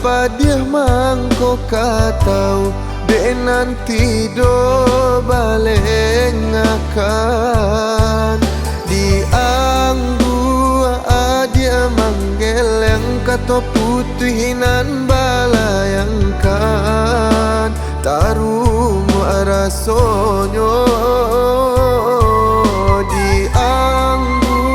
apa dia mangko katau dek nanti do balik ngakan di anggu dia manggil yang kata putihinan balayangkan tarum rasonyo di anggu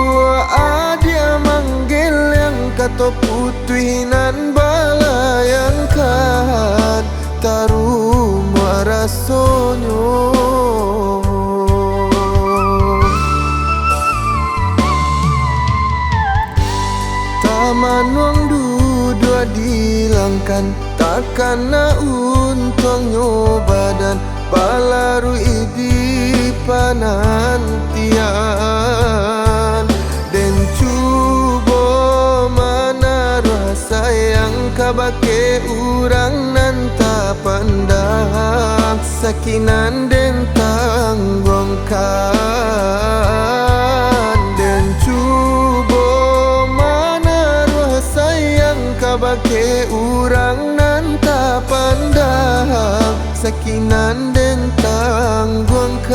dia manggil yang kata putihinan balayangkan tarum rasonyo. Taman wang dua dilangkan takkan na untungnya badan balaru idi panantian dan cubo mana rasa yang kabake urang nanta pandang sakinan den tanggungkan dan cubo bake urang nanta pandang sakinan den tanggungkan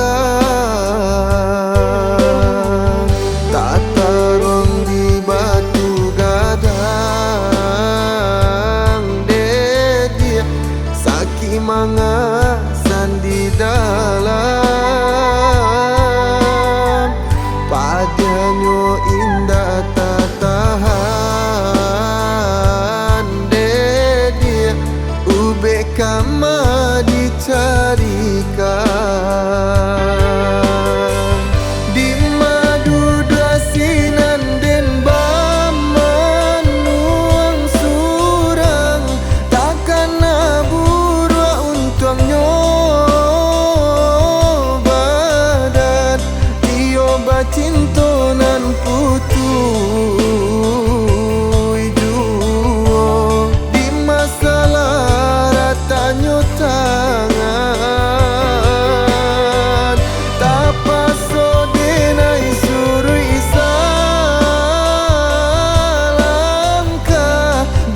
tak tarong di batu gadang de dia saki manga sandi dalam padanyo indah tak tahan kama dicarikan di madu dasinan den baman nuang surang takkan naburu untungnya badan iyo bacintonan putu tangan tapaso denai surui salangka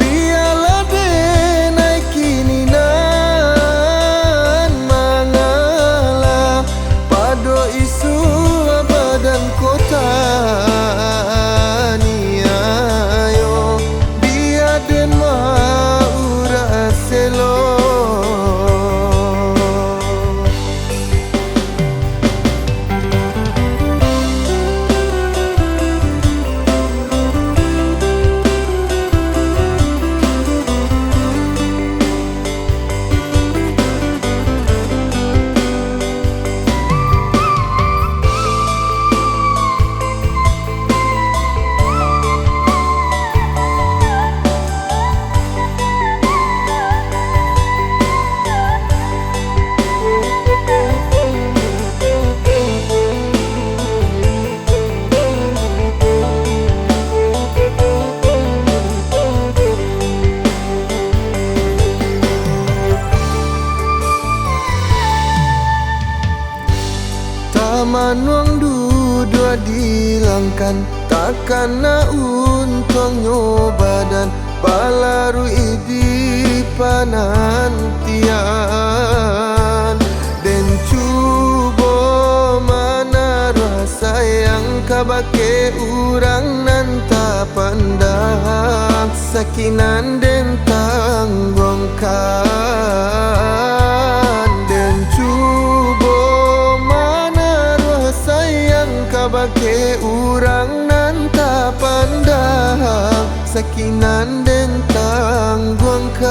biala denai kininan mangala pado isu badan kota niayo dia den maura selo. Taman wang dua dilangkan takkan na untungnya badan balaru idi panantian dan cubo mana rasa yang kabake urang nanta pandang sakinan den tanggungkan dan cubo bake urang nanta pandang sakinan den tanggungkan.